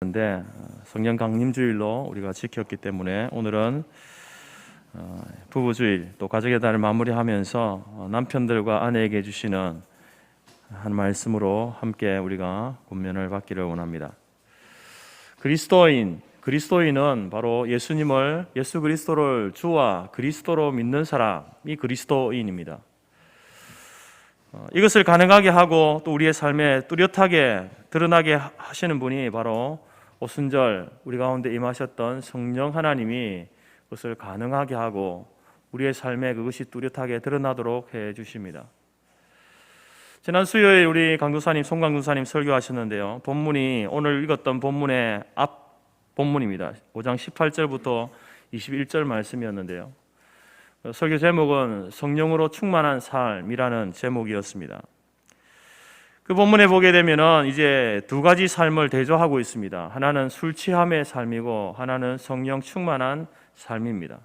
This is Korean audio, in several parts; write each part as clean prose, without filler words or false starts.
근데 성령 강림주일로 우리가 지켰기 때문에 오늘은 부부주일 또 가족의 달을 마무리하면서 남편들과 아내에게 주시는 한 말씀으로 함께 우리가 권면을 받기를 원합니다. 그리스도인은 바로 예수 그리스도를 주와 그리스도로 믿는 사람이 그리스도인입니다. 이것을 가능하게 하고 또 우리의 삶에 뚜렷하게 드러나게 하시는 분이 바로 오순절 우리 가운데 임하셨던 성령 하나님이 그것을 가능하게 하고 우리의 삶에 그것이 뚜렷하게 드러나도록 해 주십니다. 지난 수요일 우리 송강도사님 설교하셨는데요. 본문이 오늘 읽었던 본문의 앞 본문입니다. 5장 18절부터 21절 말씀이었는데요. 설교 제목은 성령으로 충만한 삶이라는 제목이었습니다. 그 본문에 보게 되면은 이제 두 가지 삶을 대조하고 있습니다. 하나는 술 취함의 삶이고 하나는 성령 충만한 삶입니다.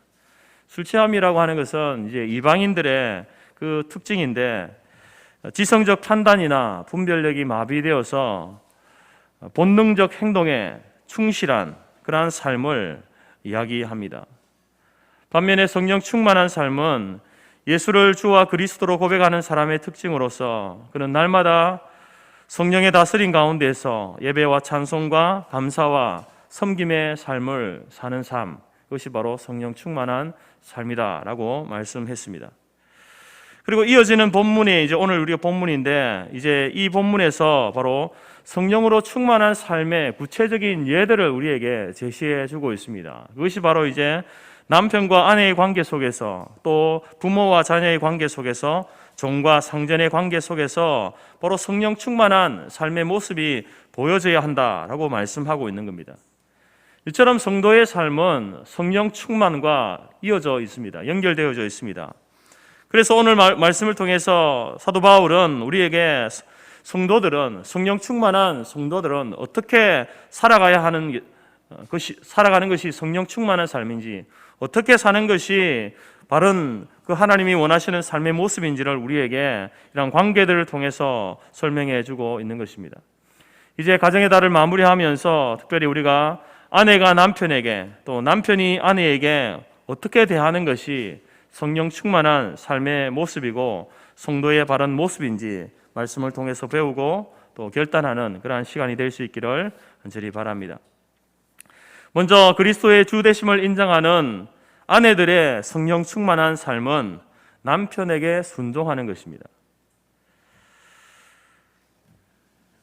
술 취함이라고 하는 것은 이제 이방인들의 그 특징인데 지성적 판단이나 분별력이 마비되어서 본능적 행동에 충실한 그러한 삶을 이야기합니다. 반면에 성령 충만한 삶은 예수를 주와 그리스도로 고백하는 사람의 특징으로서 그는 날마다 성령의 다스림 가운데서 예배와 찬송과 감사와 섬김의 삶을 사는 삶, 그것이 바로 성령 충만한 삶이다라고 말씀했습니다. 그리고 이어지는 본문이 이제 오늘 우리가 본문인데 이제 이 본문에서 바로 성령으로 충만한 삶의 구체적인 예들을 우리에게 제시해 주고 있습니다. 그것이 바로 이제 남편과 아내의 관계 속에서 또 부모와 자녀의 관계 속에서 종과 상전의 관계 속에서 바로 성령 충만한 삶의 모습이 보여져야 한다라고 말씀하고 있는 겁니다. 이처럼 성도의 삶은 성령 충만과 이어져 있습니다. 연결되어져 있습니다. 그래서 오늘 말씀을 통해서 사도 바울은 우리에게 성령 충만한 성도들은 어떻게 살아가는 것이 성령 충만한 삶인지, 어떻게 사는 것이 바른 그 하나님이 원하시는 삶의 모습인지를 우리에게 이런 관계들을 통해서 설명해 주고 있는 것입니다. 이제 가정의 달을 마무리하면서 특별히 우리가 아내가 남편에게 또 남편이 아내에게 어떻게 대하는 것이 성령 충만한 삶의 모습이고 성도의 바른 모습인지 말씀을 통해서 배우고 또 결단하는 그러한 시간이 될 수 있기를 간절히 바랍니다. 먼저 그리스도의 주 되심을 인정하는 아내들의 성령 충만한 삶은 남편에게 순종하는 것입니다.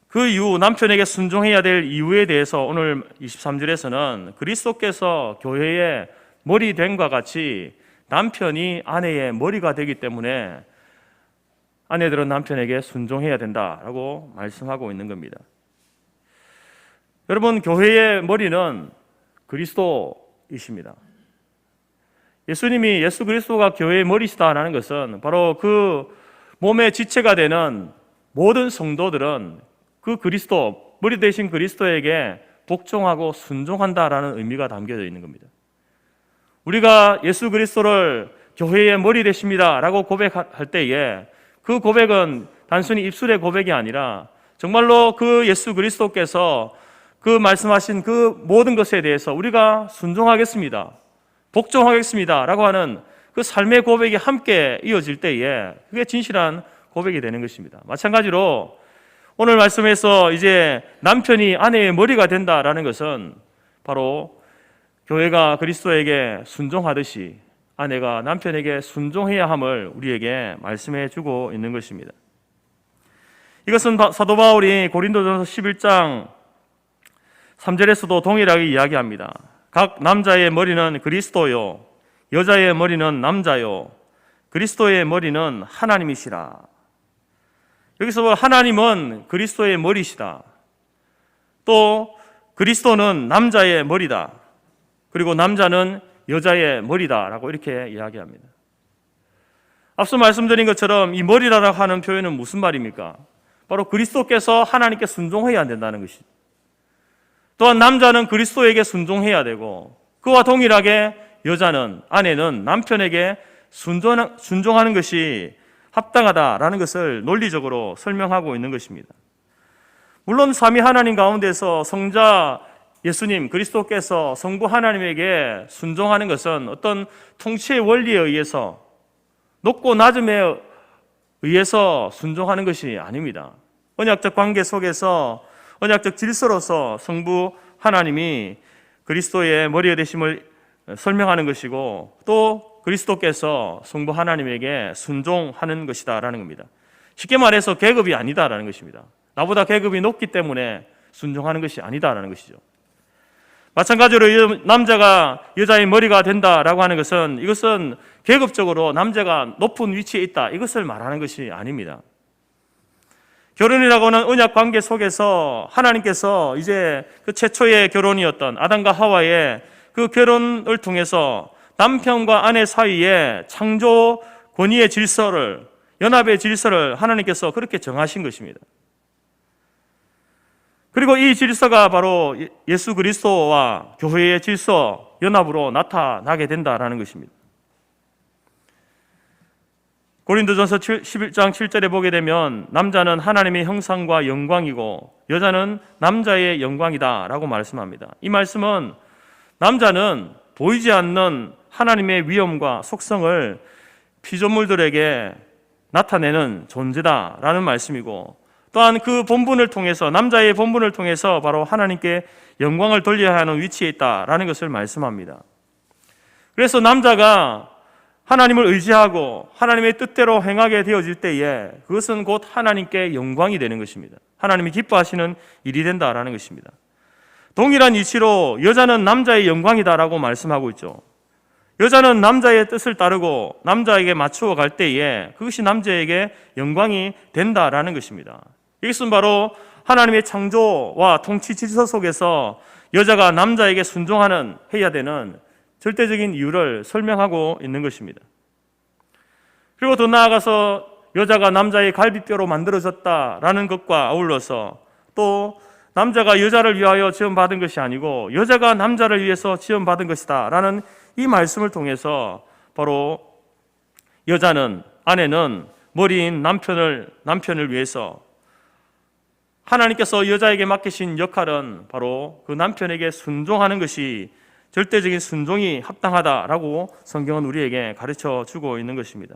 그 이유, 남편에게 순종해야 될 이유에 대해서 오늘 23절에서는 그리스도께서 교회의 머리 됨과 같이 남편이 아내의 머리가 되기 때문에 아내들은 남편에게 순종해야 된다라고 말씀하고 있는 겁니다. 여러분, 교회의 머리는 그리스도이십니다. 예수님이 예수 그리스도가 교회의 머리시다라는 것은 바로 그 몸의 지체가 되는 모든 성도들은 그 그리스도, 머리 되신 그리스도에게 복종하고 순종한다라는 의미가 담겨져 있는 겁니다. 우리가 예수 그리스도를 교회의 머리 되십니다라고 고백할 때에 그 고백은 단순히 입술의 고백이 아니라 정말로 그 예수 그리스도께서 그 말씀하신 그 모든 것에 대해서 우리가 순종하겠습니다, 복종하겠습니다 라고 하는 그 삶의 고백이 함께 이어질 때에 그게 진실한 고백이 되는 것입니다. 마찬가지로 오늘 말씀에서 이제 남편이 아내의 머리가 된다라는 것은 바로 교회가 그리스도에게 순종하듯이 아내가 남편에게 순종해야 함을 우리에게 말씀해 주고 있는 것입니다. 이것은 사도 바울이 고린도전서 11장 3절에서도 동일하게 이야기합니다. 각 남자의 머리는 그리스도요, 여자의 머리는 남자요, 그리스도의 머리는 하나님이시라. 여기서 하나님은 그리스도의 머리시다. 또 그리스도는 남자의 머리다. 그리고 남자는 여자의 머리다라고 이렇게 이야기합니다. 앞서 말씀드린 것처럼 이 머리라고 하는 표현은 무슨 말입니까? 바로 그리스도께서 하나님께 순종해야 된다는 것이죠. 또한 남자는 그리스도에게 순종해야 되고 그와 동일하게 여자는, 아내는 남편에게 순종하는 것이 합당하다라는 것을 논리적으로 설명하고 있는 것입니다. 물론 삼위 하나님 가운데서 성자 예수님 그리스도께서 성부 하나님에게 순종하는 것은 어떤 통치의 원리에 의해서, 높고 낮음에 의해서 순종하는 것이 아닙니다. 언약적 관계 속에서 언약적 질서로서 성부 하나님이 그리스도의 머리가 되심을 설명하는 것이고, 또 그리스도께서 성부 하나님에게 순종하는 것이다라는 겁니다. 쉽게 말해서 계급이 아니다라는 것입니다. 나보다 계급이 높기 때문에 순종하는 것이 아니다라는 것이죠. 마찬가지로 남자가 여자의 머리가 된다라고 하는 것은, 이것은 계급적으로 남자가 높은 위치에 있다, 이것을 말하는 것이 아닙니다. 결혼이라고 하는 언약 관계 속에서 하나님께서 이제 그 최초의 결혼이었던 아담과 하와의 그 결혼을 통해서 남편과 아내 사이에 창조 권위의 질서를, 연합의 질서를 하나님께서 그렇게 정하신 것입니다. 그리고 이 질서가 바로 예수 그리스도와 교회의 질서, 연합으로 나타나게 된다라는 것입니다. 고린도전서 11장 7절에 보게 되면 남자는 하나님의 형상과 영광이고 여자는 남자의 영광이다라고 말씀합니다. 이 말씀은 남자는 보이지 않는 하나님의 위엄과 속성을 피조물들에게 나타내는 존재다라는 말씀이고, 또한 그 본분을 통해서, 남자의 본분을 통해서 바로 하나님께 영광을 돌려야 하는 위치에 있다라는 것을 말씀합니다. 그래서 남자가 하나님을 의지하고 하나님의 뜻대로 행하게 되어질 때에 그것은 곧 하나님께 영광이 되는 것입니다. 하나님이 기뻐하시는 일이 된다라는 것입니다. 동일한 이치로 여자는 남자의 영광이다라고 말씀하고 있죠. 여자는 남자의 뜻을 따르고 남자에게 맞추어 갈 때에 그것이 남자에게 영광이 된다라는 것입니다. 이것은 바로 하나님의 창조와 통치 질서 속에서 여자가 남자에게 순종하는, 해야 되는 절대적인 이유를 설명하고 있는 것입니다. 그리고 더 나아가서 여자가 남자의 갈비뼈로 만들어졌다라는 것과 아울러서 또 남자가 여자를 위하여 지음받은 것이 아니고 여자가 남자를 위해서 지음받은 것이다 라는 이 말씀을 통해서 바로 여자는, 아내는 머리인 남편을 위해서 하나님께서 여자에게 맡기신 역할은 바로 그 남편에게 순종하는 것이, 절대적인 순종이 합당하다라고 성경은 우리에게 가르쳐 주고 있는 것입니다.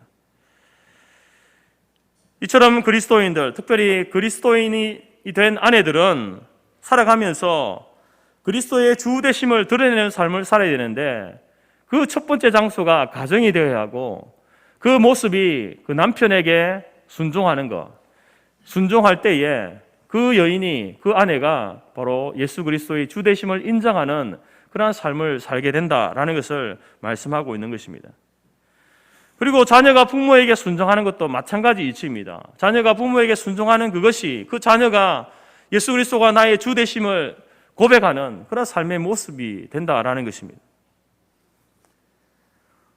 이처럼 그리스도인들, 특별히 그리스도인이 된 아내들은 살아가면서 그리스도의 주 되심을 드러내는 삶을 살아야 되는데, 그 첫 번째 장소가 가정이 되어야 하고, 그 모습이 그 남편에게 순종하는 것, 순종할 때에 그 여인이, 그 아내가 바로 예수 그리스도의 주 되심을 인정하는 그러한 삶을 살게 된다라는 것을 말씀하고 있는 것입니다. 그리고 자녀가 부모에게 순종하는 것도 마찬가지 이치입니다. 자녀가 부모에게 순종하는 그것이, 그 자녀가 예수 그리스도가 나의 주 되심을 고백하는 그런 삶의 모습이 된다라는 것입니다.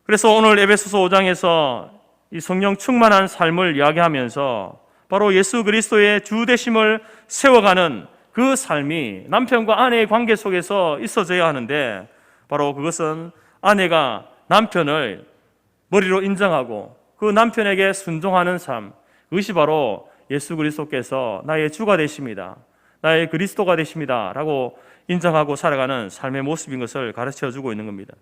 그래서 오늘 에베소서 5장에서 이 성령 충만한 삶을 이야기하면서 바로 예수 그리스도의 주 되심을 세워가는 그 삶이 남편과 아내의 관계 속에서 있어져야 하는데, 바로 그것은 아내가 남편을 머리로 인정하고 그 남편에게 순종하는 삶, 그것이 바로 예수 그리스도께서 나의 주가 되십니다, 나의 그리스도가 되십니다 라고 인정하고 살아가는 삶의 모습인 것을 가르쳐주고 있는 겁니다.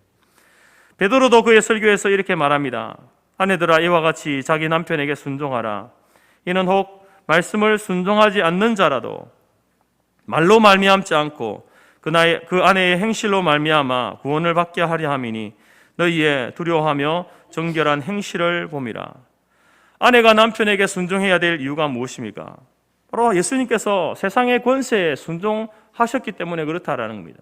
베드로도 그의 설교에서 이렇게 말합니다. 아내들아, 이와 같이 자기 남편에게 순종하라. 이는 혹 말씀을 순종하지 않는 자라도 말로 말미암지 않고 그 아내의 행실로 말미암아 구원을 받게 하려 함이니 너희의 두려워하며 정결한 행실을 봄이라. 아내가 남편에게 순종해야 될 이유가 무엇입니까? 바로 예수님께서 세상의 권세에 순종하셨기 때문에 그렇다라는 겁니다.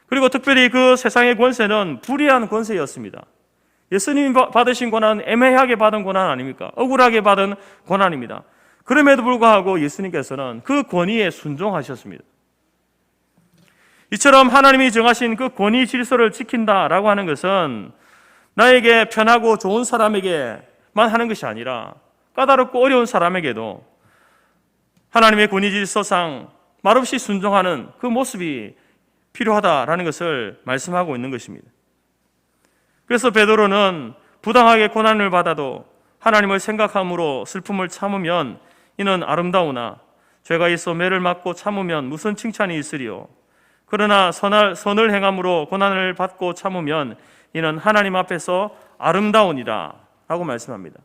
그리고 특별히 그 세상의 권세는 불의한 권세였습니다. 예수님이 받으신 권한은 애매하게 받은 권한 아닙니까? 억울하게 받은 권한입니다. 그럼에도 불구하고 예수님께서는 그 권위에 순종하셨습니다. 이처럼 하나님이 정하신 그 권위 질서를 지킨다라고 하는 것은 나에게 편하고 좋은 사람에게만 하는 것이 아니라 까다롭고 어려운 사람에게도 하나님의 권위 질서상 말없이 순종하는 그 모습이 필요하다라는 것을 말씀하고 있는 것입니다. 그래서 베드로는 부당하게 고난을 받아도 하나님을 생각함으로 슬픔을 참으면 이는 아름다우나 죄가 있어 매를 맞고 참으면 무슨 칭찬이 있으리요. 그러나 선을 행함으로 고난을 받고 참으면 이는 하나님 앞에서 아름다우니라 라고 말씀합니다.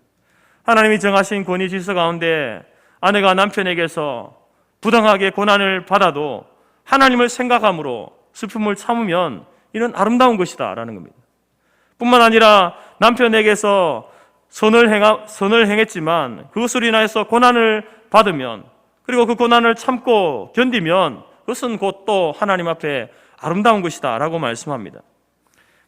하나님이 정하신 권위 질서 가운데 아내가 남편에게서 부당하게 고난을 받아도 하나님을 생각함으로 슬픔을 참으면 이는 아름다운 것이다 라는 겁니다. 뿐만 아니라 남편에게서 선을 행했지만 그것으로 인하여서 고난을 받으면, 그리고 그 고난을 참고 견디면 그것은 곧 또 하나님 앞에 아름다운 것이다 라고 말씀합니다.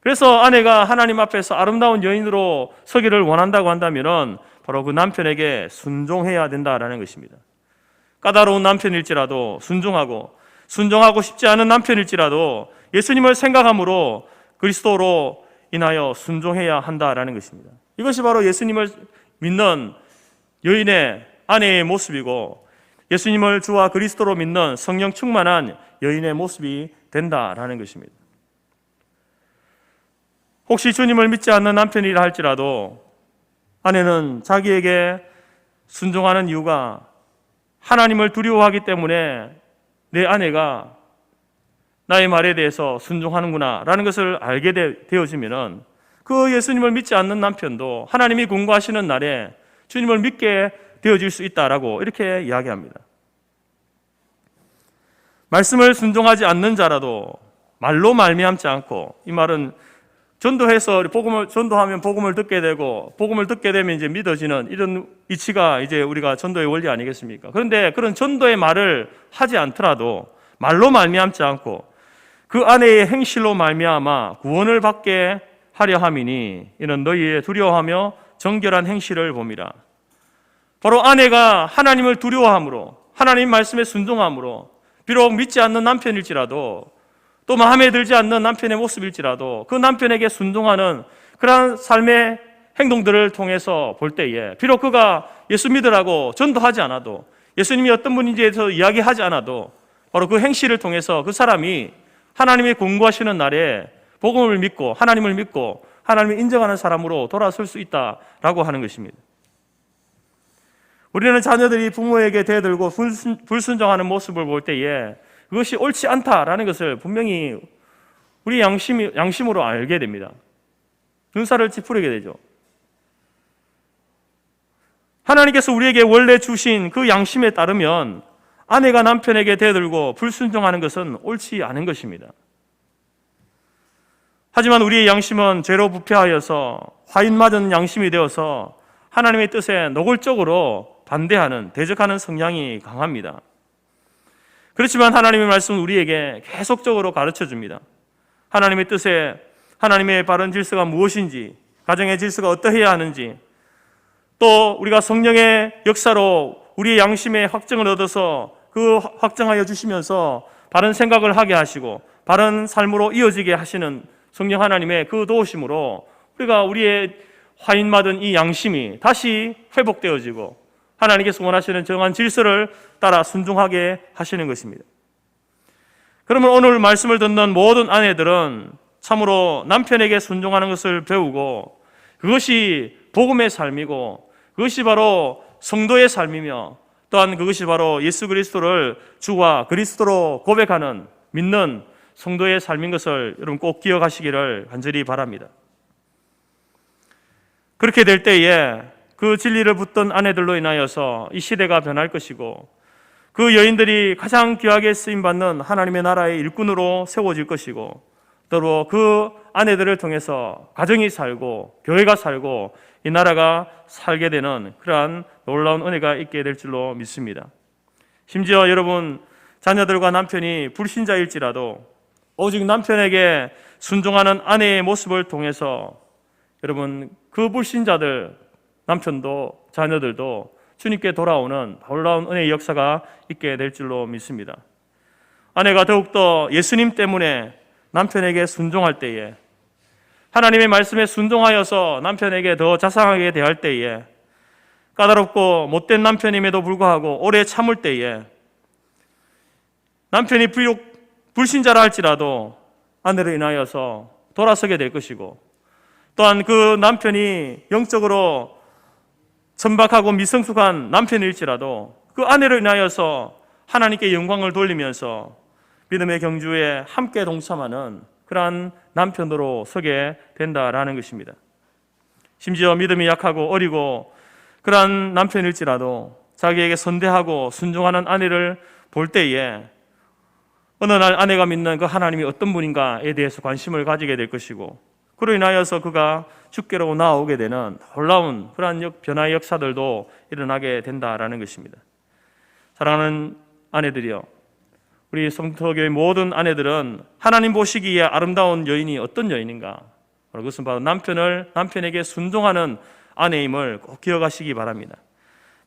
그래서 아내가 하나님 앞에서 아름다운 여인으로 서기를 원한다고 한다면 바로 그 남편에게 순종해야 된다라는 것입니다. 까다로운 남편일지라도 순종하고 싶지 않은 남편일지라도 예수님을 생각함으로 그리스도로 인하여 순종해야 한다라는 것입니다. 이것이 바로 예수님을 믿는 여인의 아내의 모습이고 예수님을 주와 그리스도로 믿는 성령 충만한 여인의 모습이 된다라는 것입니다. 혹시 주님을 믿지 않는 남편이라 할지라도 아내는 자기에게 순종하는 이유가 하나님을 두려워하기 때문에 내 아내가 나의 말에 대해서 순종하는구나 라는 것을 알게 되어지면 그 예수님을 믿지 않는 남편도 하나님이 공고하시는 날에 주님을 믿게 되어질 수 있다라고 이렇게 이야기합니다. 말씀을 순종하지 않는 자라도 말로 말미암지 않고, 이 말은 전도해서 전도하면 복음을 듣게 되고 복음을 듣게 되면 이제 믿어지는 이런 이치가 이제 우리가 전도의 원리 아니겠습니까? 그런데 그런 전도의 말을 하지 않더라도 말로 말미암지 않고 그 아내의 행실로 말미암아 구원을 받게 하려 함이니 이는 너희의 두려워하며 정결한 행실을 봄이라. 바로 아내가 하나님을 두려워함으로, 하나님 말씀에 순종함으로, 비록 믿지 않는 남편일지라도 또 마음에 들지 않는 남편의 모습일지라도 그 남편에게 순종하는 그러한 삶의 행동들을 통해서 볼 때에 비록 그가 예수 믿으라고 전도하지 않아도, 예수님이 어떤 분인지에 대해서 이야기하지 않아도 바로 그 행실을 통해서 그 사람이 하나님이 공고하시는 날에 복음을 믿고 하나님을 믿고 하나님을 인정하는 사람으로 돌아설 수 있다라고 하는 것입니다. 우리는 자녀들이 부모에게 대들고 불순종하는 모습을 볼 때에 그것이 옳지 않다라는 것을 분명히 우리 양심으로 알게 됩니다. 눈살을 찌푸리게 되죠. 하나님께서 우리에게 원래 주신 그 양심에 따르면 아내가 남편에게 대들고 불순종하는 것은 옳지 않은 것입니다. 하지만 우리의 양심은 죄로 부패하여서 화인맞은 양심이 되어서 하나님의 뜻에 노골적으로 반대하는, 대적하는 성향이 강합니다. 그렇지만 하나님의 말씀은 우리에게 계속적으로 가르쳐 줍니다. 하나님의 뜻에, 하나님의 바른 질서가 무엇인지, 가정의 질서가 어떠해야 하는지, 또 우리가 성령의 역사로 우리의 양심의 확정을 얻어서 그 확정하여 주시면서 바른 생각을 하게 하시고 바른 삶으로 이어지게 하시는 성령 하나님의 그 도우심으로 우리가 우리의 화인맞은 이 양심이 다시 회복되어지고 하나님께서 원하시는 정한 질서를 따라 순종하게 하시는 것입니다. 그러면 오늘 말씀을 듣는 모든 아내들은 참으로 남편에게 순종하는 것을 배우고 그것이 복음의 삶이고 그것이 바로 성도의 삶이며 또한 그것이 바로 예수 그리스도를 주와 그리스도로 고백하는, 믿는 성도의 삶인 것을 여러분 꼭 기억하시기를 간절히 바랍니다. 그렇게 될 때에 그 진리를 붙든 아내들로 인하여서 이 시대가 변할 것이고 그 여인들이 가장 귀하게 쓰임받는 하나님의 나라의 일꾼으로 세워질 것이고 또 그 아내들을 통해서 가정이 살고 교회가 살고 이 나라가 살게 되는 그러한 놀라운 은혜가 있게 될 줄로 믿습니다. 심지어 여러분 자녀들과 남편이 불신자일지라도 오직 남편에게 순종하는 아내의 모습을 통해서 여러분 그 불신자들, 남편도 자녀들도 주님께 돌아오는 놀라운 은혜의 역사가 있게 될 줄로 믿습니다. 아내가 더욱더 예수님 때문에 남편에게 순종할 때에, 하나님의 말씀에 순종하여서 남편에게 더 자상하게 대할 때에, 까다롭고 못된 남편임에도 불구하고 오래 참을 때에 남편이 비록 불신자라 할지라도 아내를 인하여서 돌아서게 될 것이고 또한 그 남편이 영적으로 천박하고 미성숙한 남편일지라도 그 아내를 인하여서 하나님께 영광을 돌리면서 믿음의 경주에 함께 동참하는 그러한 남편으로 서게 된다라는 것입니다. 심지어 믿음이 약하고 어리고 그러한 남편일지라도 자기에게 선대하고 순종하는 아내를 볼 때에 어느 날 아내가 믿는 그 하나님이 어떤 분인가에 대해서 관심을 가지게 될 것이고, 그로 인하여서 그가 주께로 나아오게 되는 놀라운 그러한 변화의 역사들도 일어나게 된다라는 것입니다. 사랑하는 아내들이여, 우리 성도교회 모든 아내들은 하나님 보시기에 아름다운 여인이 어떤 여인인가? 그것은 바로 남편에게 순종하는 아내임을 꼭 기억하시기 바랍니다.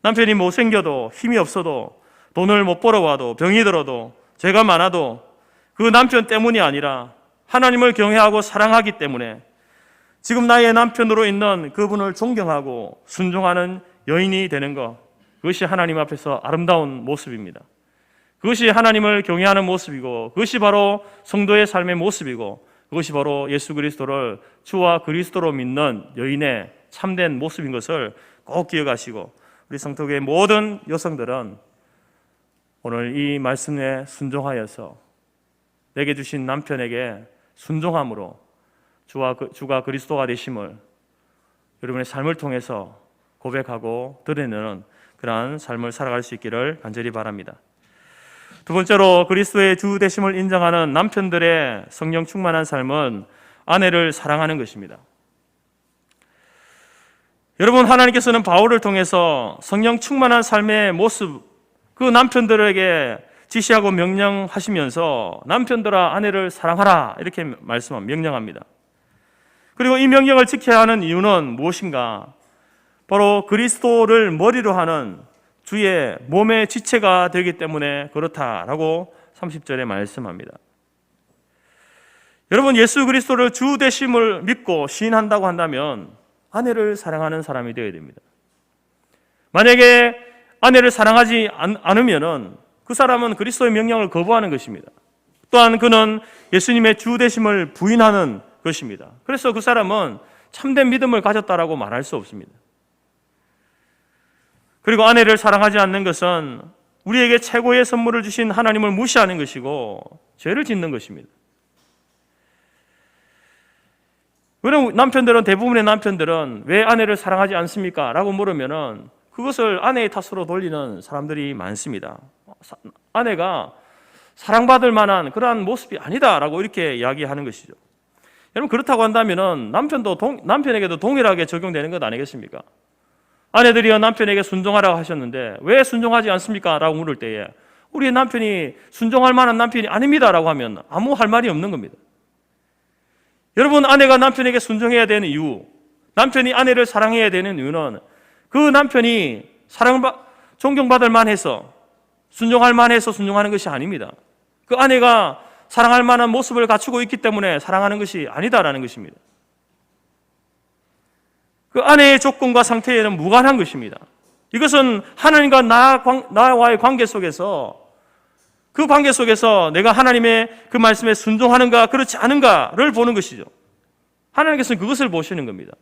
남편이 못생겨도 힘이 없어도 돈을 못 벌어와도 병이 들어도 죄가 많아도 그 남편 때문이 아니라 하나님을 경외하고 사랑하기 때문에 지금 나의 남편으로 있는 그분을 존경하고 순종하는 여인이 되는 것, 그것이 하나님 앞에서 아름다운 모습입니다. 그것이 하나님을 경외하는 모습이고, 그것이 바로 성도의 삶의 모습이고, 그것이 바로 예수 그리스도를 주와 그리스도로 믿는 여인의 참된 모습인 것을 꼭 기억하시고, 우리 성도교회 모든 여성들은 오늘 이 말씀에 순종하여서 내게 주신 남편에게 순종함으로 주가 그리스도가 되심을 여러분의 삶을 통해서 고백하고 드러내는 그러한 삶을 살아갈 수 있기를 간절히 바랍니다. 두 번째로, 그리스도의 주 되심을 인정하는 남편들의 성령 충만한 삶은 아내를 사랑하는 것입니다. 여러분, 하나님께서는 바울을 통해서 성령 충만한 삶의 모습, 그 남편들에게 지시하고 명령하시면서 남편들아 아내를 사랑하라 이렇게 명령합니다. 그리고 이 명령을 지켜야 하는 이유는 무엇인가? 바로 그리스도를 머리로 하는 주의 몸의 지체가 되기 때문에 그렇다라고 30절에 말씀합니다. 여러분, 예수 그리스도를 주 되심을 믿고 시인한다고 한다면 아내를 사랑하는 사람이 되어야 됩니다. 만약에 아내를 사랑하지 않으면 그 사람은 그리스도의 명령을 거부하는 것입니다. 또한 그는 예수님의 주 되심을 부인하는 것입니다. 그래서 그 사람은 참된 믿음을 가졌다라고 말할 수 없습니다. 그리고 아내를 사랑하지 않는 것은 우리에게 최고의 선물을 주신 하나님을 무시하는 것이고 죄를 짓는 것입니다. 그럼 대부분의 남편들은 왜 아내를 사랑하지 않습니까? 라고 물으면은 그것을 아내의 탓으로 돌리는 사람들이 많습니다. 아내가 사랑받을 만한 그러한 모습이 아니다라고 이렇게 이야기하는 것이죠. 여러분, 그렇다고 한다면은 남편에게도 동일하게 적용되는 것 아니겠습니까? 아내들이여 남편에게 순종하라고 하셨는데 왜 순종하지 않습니까? 라고 물을 때에 우리의 남편이 순종할 만한 남편이 아닙니다라고 하면 아무 할 말이 없는 겁니다. 여러분, 아내가 남편에게 순종해야 되는 이유, 남편이 아내를 사랑해야 되는 이유는 그 남편이 존경받을 만해서 순종할 만해서 순종하는 것이 아닙니다. 그 아내가 사랑할 만한 모습을 갖추고 있기 때문에 사랑하는 것이 아니다라는 것입니다. 그 아내의 조건과 상태에는 무관한 것입니다. 이것은 하나님과 나와의 관계 속에서, 그 관계 속에서 내가 하나님의 그 말씀에 순종하는가 그렇지 않은가를 보는 것이죠. 하나님께서는 그것을 보시는 겁니다.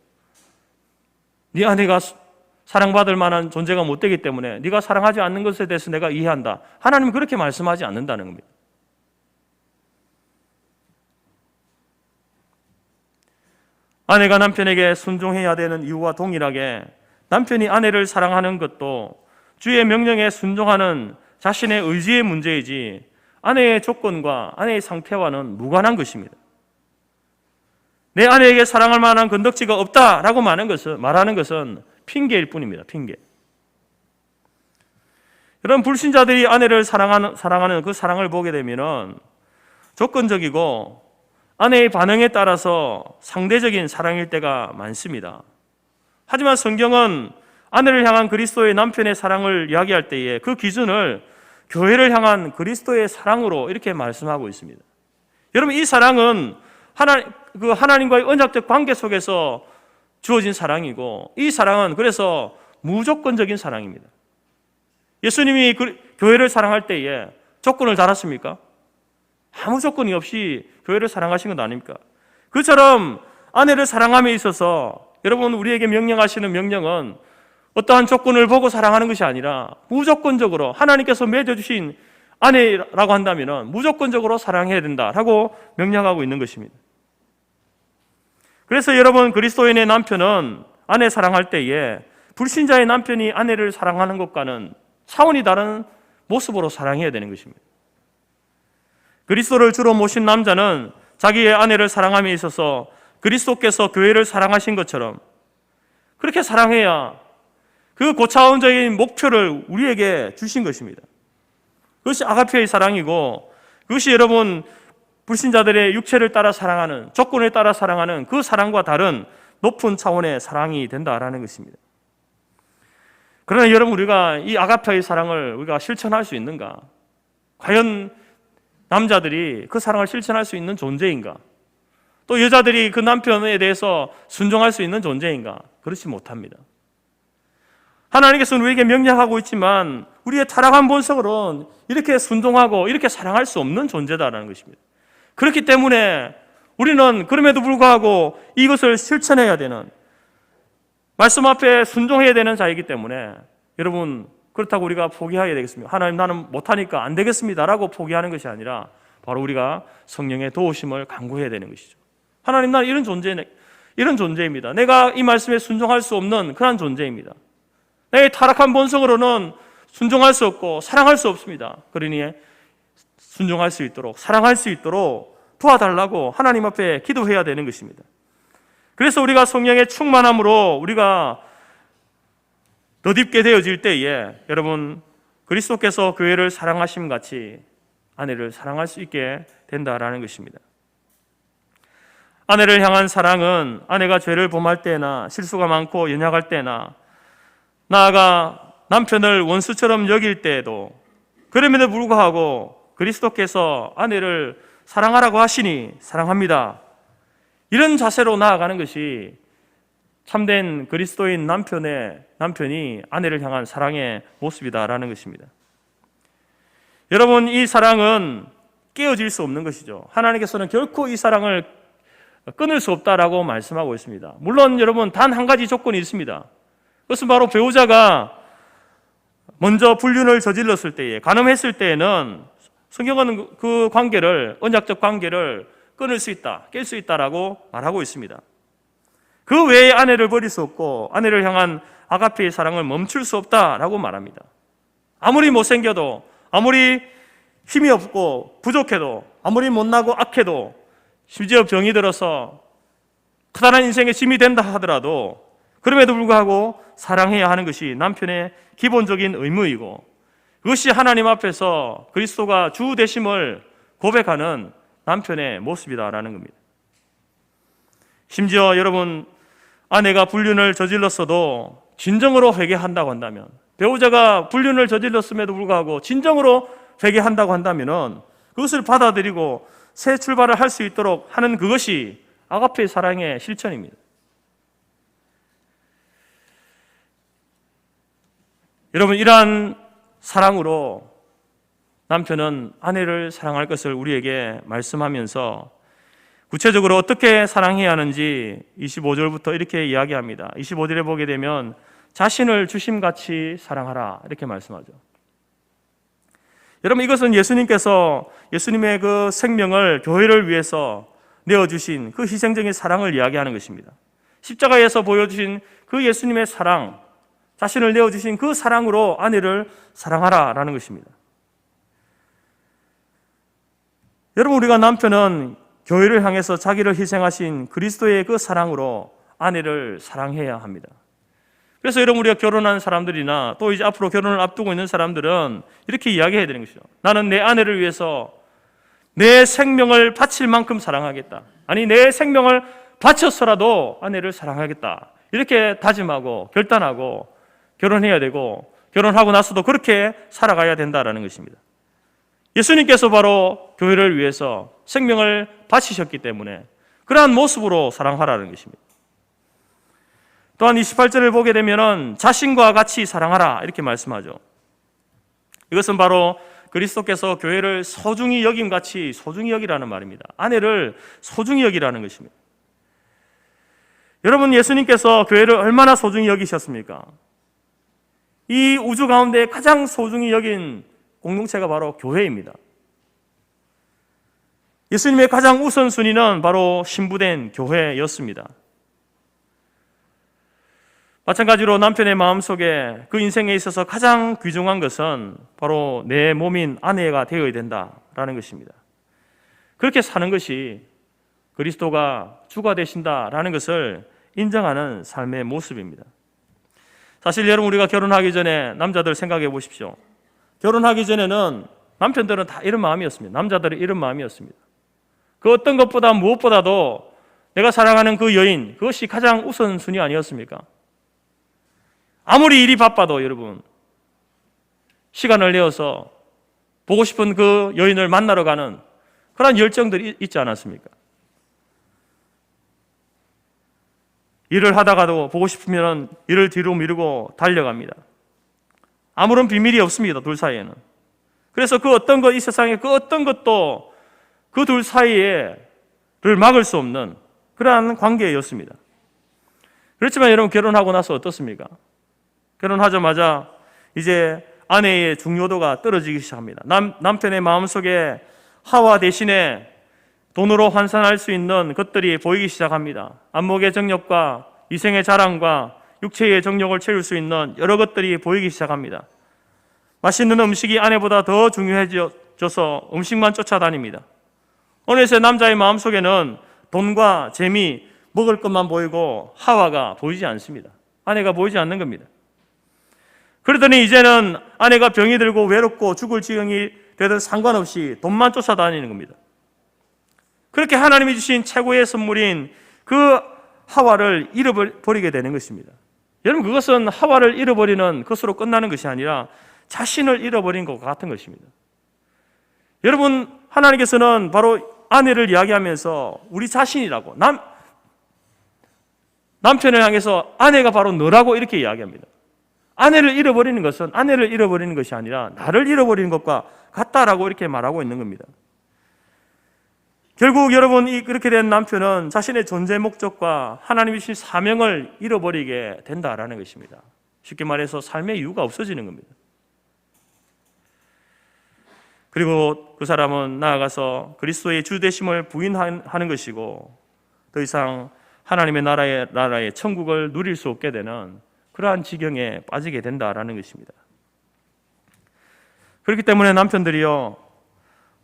네 아내가 사랑받을 만한 존재가 못 되기 때문에 네가 사랑하지 않는 것에 대해서 내가 이해한다. 하나님은 그렇게 말씀하지 않는다는 겁니다. 아내가 남편에게 순종해야 되는 이유와 동일하게 남편이 아내를 사랑하는 것도 주의 명령에 순종하는 자신의 의지의 문제이지 아내의 조건과 아내의 상태와는 무관한 것입니다. 내 아내에게 사랑할 만한 건덕지가 없다라고 말하는 것은 핑계일 뿐입니다. 핑계. 이런 불신자들이 아내를 사랑하는 그 사랑을 보게 되면 조건적이고 아내의 반응에 따라서 상대적인 사랑일 때가 많습니다. 하지만 성경은 아내를 향한 그리스도의 남편의 사랑을 이야기할 때에 그 기준을 교회를 향한 그리스도의 사랑으로 이렇게 말씀하고 있습니다. 여러분, 이 사랑은 하나님과의 언약적 관계 속에서 주어진 사랑이고, 이 사랑은 그래서 무조건적인 사랑입니다. 예수님이 교회를 사랑할 때에 조건을 달았습니까? 아무 조건이 없이 교회를 사랑하신 건 아닙니까? 그처럼 아내를 사랑함에 있어서 여러분, 우리에게 명령하시는 명령은 어떠한 조건을 보고 사랑하는 것이 아니라 무조건적으로 하나님께서 맺어주신 아내라고 한다면 무조건적으로 사랑해야 된다라고 명령하고 있는 것입니다. 그래서 여러분, 그리스도인의 남편은 아내 사랑할 때에 불신자의 남편이 아내를 사랑하는 것과는 차원이 다른 모습으로 사랑해야 되는 것입니다. 그리스도를 주로 모신 남자는 자기의 아내를 사랑함에 있어서 그리스도께서 교회를 사랑하신 것처럼 그렇게 사랑해야 그 고차원적인 목표를 우리에게 주신 것입니다. 그것이 아가페의 사랑이고, 그것이 여러분 불신자들의 육체를 따라 사랑하는, 조건을 따라 사랑하는 그 사랑과 다른 높은 차원의 사랑이 된다라는 것입니다. 그러나 여러분, 우리가 이 아가페의 사랑을 우리가 실천할 수 있는가? 과연 남자들이 그 사랑을 실천할 수 있는 존재인가? 또 여자들이 그 남편에 대해서 순종할 수 있는 존재인가? 그렇지 못합니다. 하나님께서는 우리에게 명령하고 있지만 우리의 타락한 본성으로는 이렇게 순종하고 이렇게 사랑할 수 없는 존재다라는 것입니다. 그렇기 때문에 우리는 그럼에도 불구하고 이것을 실천해야 되는, 말씀 앞에 순종해야 되는 자이기 때문에 여러분, 그렇다고 우리가 포기해야 되겠습니까? 하나님, 나는 못하니까 안 되겠습니다 라고 포기하는 것이 아니라 바로 우리가 성령의 도우심을 간구해야 되는 것이죠. 하나님, 나는 이런 존재입니다. 내가 이 말씀에 순종할 수 없는 그런 존재입니다. 내 타락한 본성으로는 순종할 수 없고 사랑할 수 없습니다. 그러니 순종할 수 있도록, 사랑할 수 있도록 도와달라고 하나님 앞에 기도해야 되는 것입니다. 그래서 우리가 성령의 충만함으로 우리가 덧입게 되어질 때에 여러분, 그리스도께서 교회를 사랑하심 같이 아내를 사랑할 수 있게 된다라는 것입니다. 아내를 향한 사랑은 아내가 죄를 범할 때나 실수가 많고 연약할 때나 나아가 남편을 원수처럼 여길 때에도, 그럼에도 불구하고 그리스도께서 아내를 사랑하라고 하시니 사랑합니다, 이런 자세로 나아가는 것이 참된 그리스도인 남편이 아내를 향한 사랑의 모습이다라는 것입니다. 여러분, 이 사랑은 깨어질 수 없는 것이죠. 하나님께서는 결코 이 사랑을 끊을 수 없다라고 말씀하고 있습니다. 물론 여러분, 단 한 가지 조건이 있습니다. 그것은 바로 배우자가 먼저 불륜을 저질렀을 때에, 간음했을 때에는 성경은 그 관계를, 언약적 관계를 끊을 수 있다, 깰 수 있다라고 말하고 있습니다. 그 외에 아내를 버릴 수 없고 아내를 향한 아가페의 사랑을 멈출 수 없다라고 말합니다. 아무리 못생겨도, 아무리 힘이 없고 부족해도, 아무리 못나고 악해도, 심지어 병이 들어서 커다란 인생의 짐이 된다 하더라도 그럼에도 불구하고 사랑해야 하는 것이 남편의 기본적인 의무이고, 그것이 하나님 앞에서 그리스도가 주 되심을 고백하는 남편의 모습이다라는 겁니다. 심지어 여러분, 아내가 불륜을 저질렀어도 진정으로 회개한다고 한다면, 배우자가 불륜을 저질렀음에도 불구하고 진정으로 회개한다고 한다면 그것을 받아들이고 새 출발을 할 수 있도록 하는 그것이 아가페 사랑의 실천입니다. 여러분, 이러한 사랑으로 남편은 아내를 사랑할 것을 우리에게 말씀하면서 구체적으로 어떻게 사랑해야 하는지 25절부터 이렇게 이야기합니다. 25절에 보게 되면 자신을 주심같이 사랑하라, 이렇게 말씀하죠. 여러분, 이것은 예수님께서 예수님의 그 생명을 교회를 위해서 내어주신 그 희생적인 사랑을 이야기하는 것입니다. 십자가에서 보여주신 그 예수님의 사랑, 자신을 내어주신 그 사랑으로 아내를 사랑하라라는 것입니다. 여러분, 우리가 남편은 교회를 향해서 자기를 희생하신 그리스도의 그 사랑으로 아내를 사랑해야 합니다. 그래서 여러분, 우리가 결혼한 사람들이나 또 이제 앞으로 결혼을 앞두고 있는 사람들은 이렇게 이야기해야 되는 것이죠. 나는 내 아내를 위해서 내 생명을 바칠 만큼 사랑하겠다. 아니, 내 생명을 바쳐서라도 아내를 사랑하겠다. 이렇게 다짐하고 결단하고 결혼해야 되고, 결혼하고 나서도 그렇게 살아가야 된다라는 것입니다. 예수님께서 바로 교회를 위해서 생명을 바치셨기 때문에 그러한 모습으로 사랑하라는 것입니다. 또한 28절을 보게 되면 자신과 같이 사랑하라, 이렇게 말씀하죠. 이것은 바로 그리스도께서 교회를 소중히 여김같이 소중히 여기라는 말입니다. 아내를 소중히 여기라는 것입니다. 여러분, 예수님께서 교회를 얼마나 소중히 여기셨습니까? 이 우주 가운데 가장 소중히 여긴 공동체가 바로 교회입니다. 예수님의 가장 우선순위는 바로 신부된 교회였습니다. 마찬가지로 남편의 마음속에 그 인생에 있어서 가장 귀중한 것은 바로 내 몸인 아내가 되어야 된다라는 것입니다. 그렇게 사는 것이 그리스도가 주가 되신다라는 것을 인정하는 삶의 모습입니다. 사실 여러분, 우리가 결혼하기 전에 남자들 생각해 보십시오. 결혼하기 전에는 남편들은 다 이런 마음이었습니다. 남자들은 이런 마음이었습니다. 그 어떤 것보다 무엇보다도 내가 사랑하는 그 여인, 그것이 가장 우선순위 아니었습니까? 아무리 일이 바빠도 여러분, 시간을 내어서 보고 싶은 그 여인을 만나러 가는 그런 열정들이 있지 않았습니까? 일을 하다가도 보고 싶으면 일을 뒤로 미루고 달려갑니다. 아무런 비밀이 없습니다, 둘 사이에는. 그래서 그 어떤 것, 이 세상에 그 어떤 것도 그 둘 사이에를 막을 수 없는 그러한 관계였습니다. 그렇지만 여러분, 결혼하고 나서 어떻습니까? 결혼하자마자 이제 아내의 중요도가 떨어지기 시작합니다. 남편의 마음속에 하와 대신에 돈으로 환산할 수 있는 것들이 보이기 시작합니다. 안목의 정욕과 이생의 자랑과 육체의 정욕을 채울 수 있는 여러 것들이 보이기 시작합니다. 맛있는 음식이 아내보다 더 중요해져서 음식만 쫓아다닙니다. 어느새 남자의 마음속에는 돈과 재미, 먹을 것만 보이고 하와가 보이지 않습니다. 아내가 보이지 않는 겁니다. 그러더니 이제는 아내가 병이 들고 외롭고 죽을 지경이 되든 상관없이 돈만 쫓아다니는 겁니다. 그렇게 하나님이 주신 최고의 선물인 그 하와를 잃어버리게 되는 것입니다. 여러분, 그것은 하와를 잃어버리는 것으로 끝나는 것이 아니라 자신을 잃어버린 것과 같은 것입니다. 여러분, 하나님께서는 바로 아내를 이야기하면서 우리 자신이라고, 남편을 향해서 아내가 바로 너라고 이렇게 이야기합니다. 아내를 잃어버리는 것은 아내를 잃어버리는 것이 아니라 나를 잃어버리는 것과 같다라고 이렇게 말하고 있는 겁니다. 결국 여러분, 그렇게 된 남편은 자신의 존재 목적과 하나님이 주신 사명을 잃어버리게 된다라는 것입니다. 쉽게 말해서 삶의 이유가 없어지는 겁니다. 그리고 그 사람은 나아가서 그리스도의 주되심을 부인하는 것이고 더 이상 하나님의 나라의 천국을 누릴 수 없게 되는 그러한 지경에 빠지게 된다라는 것입니다. 그렇기 때문에 남편들이요,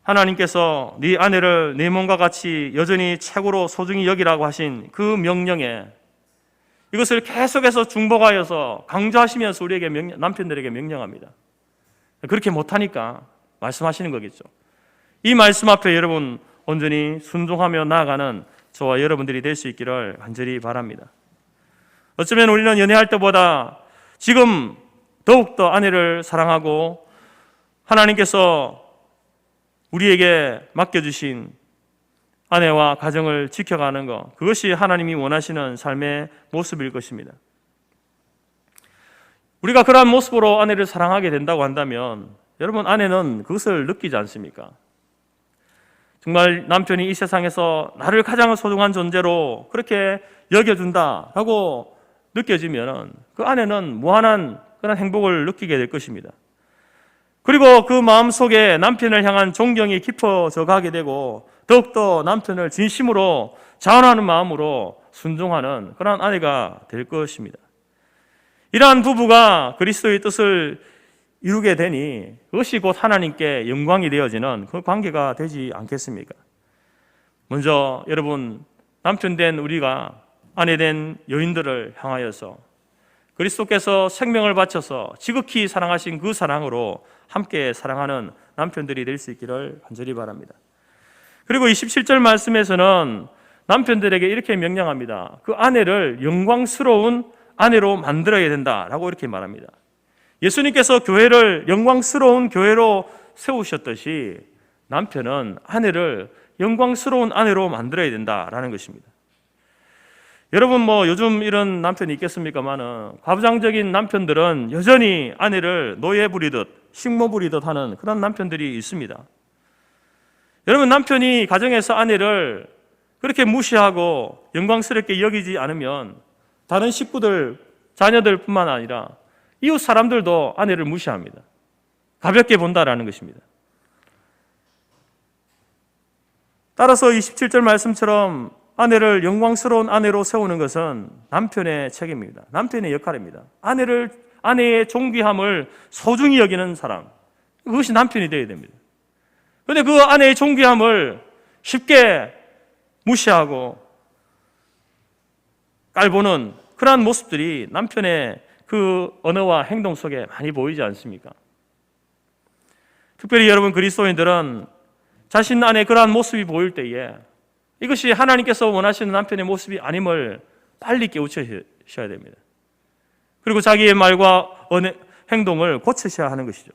하나님께서 네 아내를 네 몸과 같이 여전히 최고로 소중히 여기라고 하신 그 명령에 이것을 계속해서 중복하여서 강조하시면서 우리에게 남편들에게 명령합니다. 그렇게 못하니까 말씀하시는 거겠죠. 이 말씀 앞에 여러분 온전히 순종하며 나아가는 저와 여러분들이 될 수 있기를 간절히 바랍니다. 어쩌면 우리는 연애할 때보다 지금 더욱더 아내를 사랑하고 하나님께서 우리에게 맡겨주신 아내와 가정을 지켜가는 것, 그것이 하나님이 원하시는 삶의 모습일 것입니다. 우리가 그러한 모습으로 아내를 사랑하게 된다고 한다면 여러분, 아내는 그것을 느끼지 않습니까? 정말 남편이 이 세상에서 나를 가장 소중한 존재로 그렇게 여겨준다라고 느껴지면 그 아내는 무한한 그런 행복을 느끼게 될 것입니다. 그리고 그 마음속에 남편을 향한 존경이 깊어져 가게 되고 더욱더 남편을 진심으로 자원하는 마음으로 순종하는 그런 아내가 될 것입니다. 이러한 부부가 그리스도의 뜻을 이루게 되니 그것이 곧 하나님께 영광이 되어지는 그 관계가 되지 않겠습니까? 먼저 여러분, 남편 된 우리가 아내 된 여인들을 향하여서 그리스도께서 생명을 바쳐서 지극히 사랑하신 그 사랑으로 함께 사랑하는 남편들이 될 수 있기를 간절히 바랍니다. 그리고 27절 말씀에서는 남편들에게 이렇게 명령합니다. 그 아내를 영광스러운 아내로 만들어야 된다라고 이렇게 말합니다. 예수님께서 교회를 영광스러운 교회로 세우셨듯이 남편은 아내를 영광스러운 아내로 만들어야 된다라는 것입니다. 여러분, 요즘 이런 남편이 있겠습니까만은 과부장적인 남편들은 여전히 아내를 노예 부리듯 식모 부리듯 하는 그런 남편들이 있습니다. 여러분, 남편이 가정에서 아내를 그렇게 무시하고 영광스럽게 여기지 않으면 다른 식구들, 자녀들뿐만 아니라 이웃 사람들도 아내를 무시합니다. 가볍게 본다라는 것입니다. 따라서 27절 말씀처럼 아내를 영광스러운 아내로 세우는 것은 남편의 책임입니다. 남편의 역할입니다. 아내의 존귀함을 소중히 여기는 사람, 그것이 남편이 되어야 됩니다. 그런데 그 아내의 존귀함을 쉽게 무시하고 깔보는 그러한 모습들이 남편의 그 언어와 행동 속에 많이 보이지 않습니까? 특별히 여러분 그리스도인들은 자신 안에 그러한 모습이 보일 때에 이것이 하나님께서 원하시는 남편의 모습이 아님을 빨리 깨우치셔야 됩니다. 그리고 자기의 말과 행동을 고치셔야 하는 것이죠.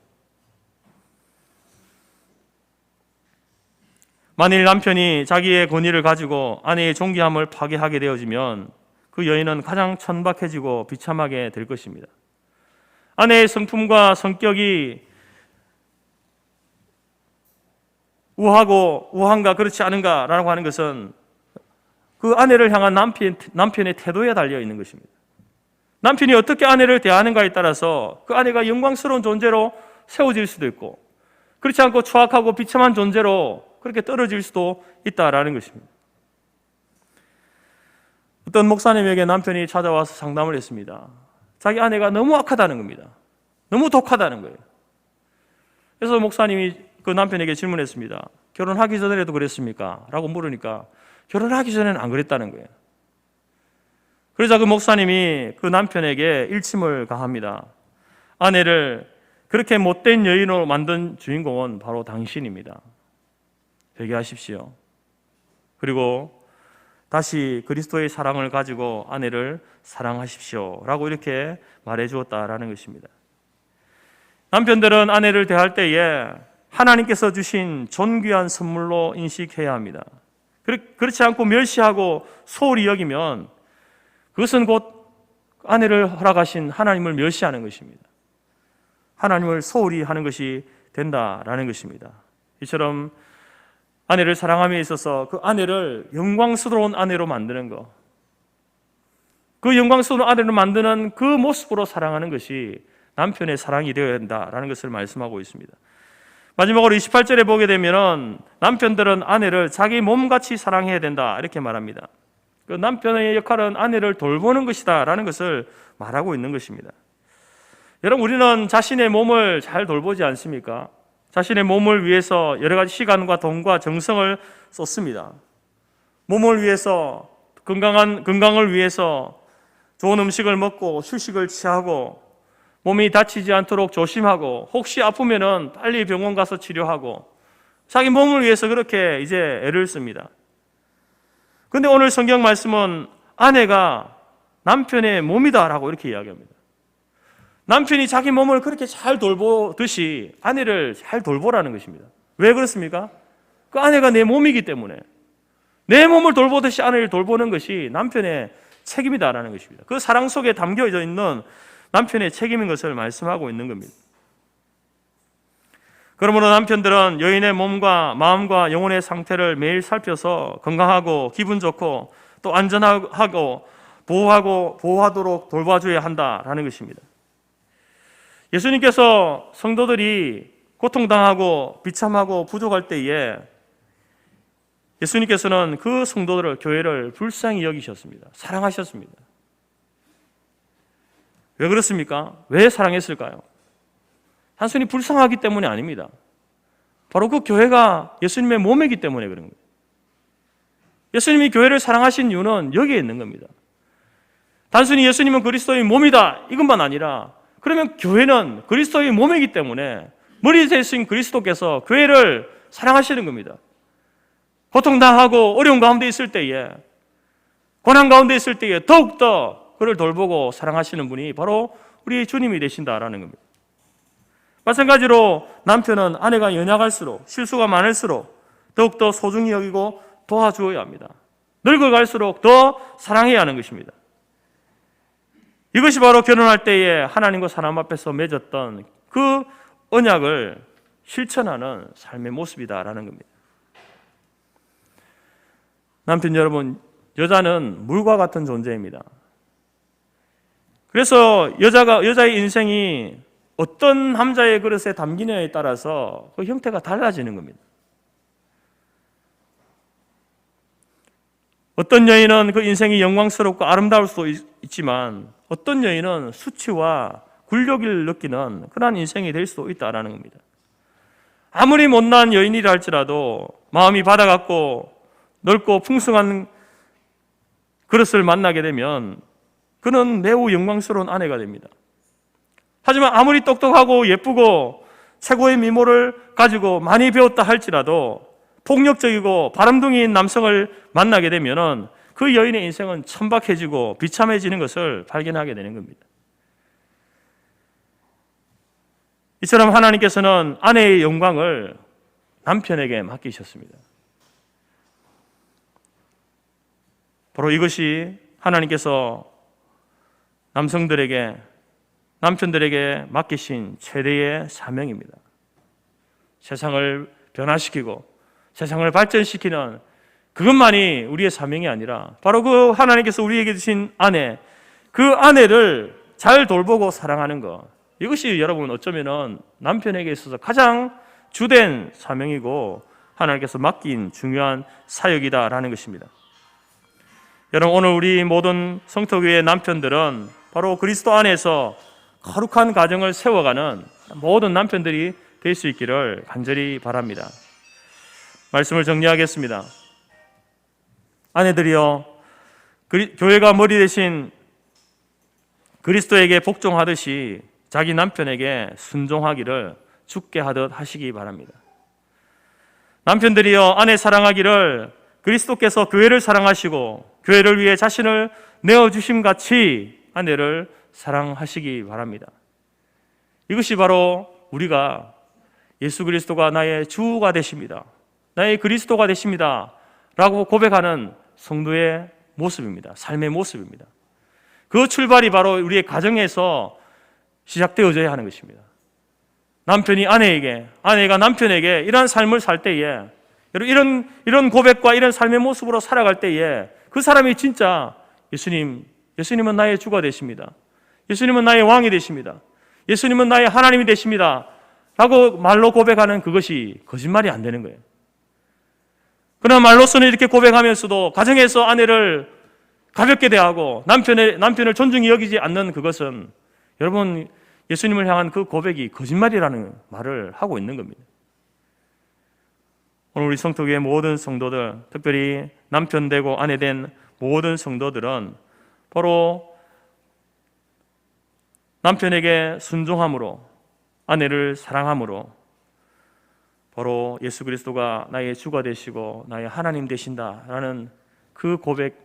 만일 남편이 자기의 권위를 가지고 아내의 존귀함을 파괴하게 되어지면 그 여인은 가장 천박해지고 비참하게 될 것입니다. 아내의 성품과 성격이 우한가 그렇지 않은가라고 하는 것은 그 아내를 향한 남편의 태도에 달려 있는 것입니다. 남편이 어떻게 아내를 대하는가에 따라서 그 아내가 영광스러운 존재로 세워질 수도 있고 그렇지 않고 추악하고 비참한 존재로 그렇게 떨어질 수도 있다라는 것입니다. 어떤 목사님에게 남편이 찾아와서 상담을 했습니다. 자기 아내가 너무 악하다는 겁니다. 너무 독하다는 거예요. 그래서 목사님이 그 남편에게 질문했습니다. 결혼하기 전에도 그랬습니까? 라고 물으니까 결혼하기 전에는 안 그랬다는 거예요. 그러자 그 목사님이 그 남편에게 일침을 가합니다. 아내를 그렇게 못된 여인으로 만든 주인공은 바로 당신입니다. 회개하십시오. 그리고 다시 그리스도의 사랑을 가지고 아내를 사랑하십시오 라고 이렇게 말해 주었다라는 것입니다. 남편들은 아내를 대할 때에 하나님께서 주신 존귀한 선물로 인식해야 합니다. 그렇지 않고 멸시하고 소홀히 여기면 그것은 곧 아내를 허락하신 하나님을 멸시하는 것입니다. 하나님을 소홀히 하는 것이 된다라는 것입니다. 이처럼 아내를 사랑함에 있어서 그 아내를 영광스러운 아내로 만드는 것, 그 영광스러운 아내로 만드는 그 모습으로 사랑하는 것이 남편의 사랑이 되어야 한다라는 것을 말씀하고 있습니다. 마지막으로 28절에 보게 되면 남편들은 아내를 자기 몸같이 사랑해야 된다 이렇게 말합니다. 그 남편의 역할은 아내를 돌보는 것이다 라는 것을 말하고 있는 것입니다. 여러분 우리는 자신의 몸을 잘 돌보지 않습니까? 자신의 몸을 위해서 여러 가지 시간과 돈과 정성을 쏟습니다. 몸을 위해서 건강을 위해서 좋은 음식을 먹고 휴식을 취하고 몸이 다치지 않도록 조심하고 혹시 아프면은 빨리 병원 가서 치료하고 자기 몸을 위해서 그렇게 이제 애를 씁니다. 그런데 오늘 성경 말씀은 아내가 남편의 몸이다라고 이렇게 이야기합니다. 남편이 자기 몸을 그렇게 잘 돌보듯이 아내를 잘 돌보라는 것입니다. 왜 그렇습니까? 그 아내가 내 몸이기 때문에 내 몸을 돌보듯이 아내를 돌보는 것이 남편의 책임이다라는 것입니다. 그 사랑 속에 담겨져 있는 남편의 책임인 것을 말씀하고 있는 겁니다. 그러므로 남편들은 여인의 몸과 마음과 영혼의 상태를 매일 살펴서 건강하고 기분 좋고 또 안전하고 보호하도록 돌봐줘야 한다라는 것입니다. 예수님께서 성도들이 고통당하고 비참하고 부족할 때에 예수님께서는 그 성도들을, 교회를 불쌍히 여기셨습니다. 사랑하셨습니다. 왜 그렇습니까? 왜 사랑했을까요? 단순히 불쌍하기 때문이 아닙니다. 바로 그 교회가 예수님의 몸이기 때문에 그런 거예요. 예수님이 교회를 사랑하신 이유는 여기에 있는 겁니다. 단순히 예수님은 그리스도의 몸이다 이것만 아니라 그러면 교회는 그리스도의 몸이기 때문에 머리 되신 그리스도께서 교회를 사랑하시는 겁니다. 고통당하고 어려운 가운데 있을 때에, 고난 가운데 있을 때에 더욱더 그를 돌보고 사랑하시는 분이 바로 우리 주님이 되신다라는 겁니다. 마찬가지로 남편은 아내가 연약할수록, 실수가 많을수록 더욱더 소중히 여기고 도와주어야 합니다. 늙어갈수록 더 사랑해야 하는 것입니다. 이것이 바로 결혼할 때에 하나님과 사람 앞에서 맺었던 그 언약을 실천하는 삶의 모습이다라는 겁니다. 남편 여러분, 여자는 물과 같은 존재입니다. 그래서 여자의 인생이 어떤 남자의 그릇에 담기느냐에 따라서 그 형태가 달라지는 겁니다. 어떤 여인은 그 인생이 영광스럽고 아름다울 수도 있지만 어떤 여인은 수치와 굴욕을 느끼는 그런 인생이 될 수도 있다라는 겁니다. 아무리 못난 여인이라 할지라도 마음이 바다 같고 넓고 풍성한 그릇을 만나게 되면 그는 매우 영광스러운 아내가 됩니다. 하지만 아무리 똑똑하고 예쁘고 최고의 미모를 가지고 많이 배웠다 할지라도 폭력적이고 바람둥이인 남성을 만나게 되면 그 여인의 인생은 천박해지고 비참해지는 것을 발견하게 되는 겁니다. 이처럼 하나님께서는 아내의 영광을 남편에게 맡기셨습니다. 바로 이것이 하나님께서 남편들에게 맡기신 최대의 사명입니다. 세상을 변화시키고 세상을 발전시키는 그것만이 우리의 사명이 아니라 바로 그 하나님께서 우리에게 주신 아내, 그 아내를 잘 돌보고 사랑하는 것, 이것이 여러분 어쩌면 남편에게 있어서 가장 주된 사명이고 하나님께서 맡긴 중요한 사역이다라는 것입니다. 여러분, 오늘 우리 모든 성토교회의 남편들은 바로 그리스도 안에서 거룩한 가정을 세워가는 모든 남편들이 될 수 있기를 간절히 바랍니다. 말씀을 정리하겠습니다. 아내들이여, 교회가 머리 대신 그리스도에게 복종하듯이 자기 남편에게 순종하기를 주께 하듯 하시기 바랍니다. 남편들이여, 아내 사랑하기를 그리스도께서 교회를 사랑하시고 교회를 위해 자신을 내어주심 같이 아내를 사랑하시기 바랍니다. 이것이 바로 우리가 예수 그리스도가 나의 주가 되십니다, 나의 그리스도가 되십니다 라고 고백하는 성도의 모습입니다. 삶의 모습입니다. 그 출발이 바로 우리의 가정에서 시작되어져야 하는 것입니다. 남편이 아내에게, 아내가 남편에게 이런 삶을 살 때에, 이런 고백과 이런 삶의 모습으로 살아갈 때에 그 사람이 진짜 예수님은 나의 주가 되십니다, 예수님은 나의 왕이 되십니다, 예수님은 나의 하나님이 되십니다 라고 말로 고백하는 그것이 거짓말이 안 되는 거예요. 그러나 말로서는 이렇게 고백하면서도 가정에서 아내를 가볍게 대하고 남편을 존중히 여기지 않는 그것은 여러분, 예수님을 향한 그 고백이 거짓말이라는 말을 하고 있는 겁니다. 오늘 우리 성토교회 모든 성도들, 특별히 남편 되고 아내 된 모든 성도들은 바로 남편에게 순종함으로, 아내를 사랑함으로 바로 예수 그리스도가 나의 주가 되시고 나의 하나님 되신다라는 그 고백,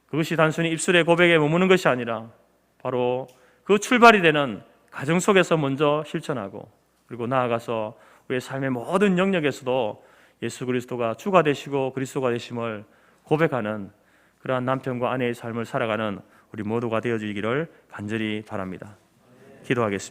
그것이 단순히 입술의 고백에 머무는 것이 아니라 바로 그 출발이 되는 가정 속에서 먼저 실천하고, 그리고 나아가서 우리의 삶의 모든 영역에서도 예수 그리스도가 주가 되시고 그리스도가 되심을 고백하는 그러한 남편과 아내의 삶을 살아가는 우리 모두가 되어지기를 간절히 바랍니다. 기도하겠습니다.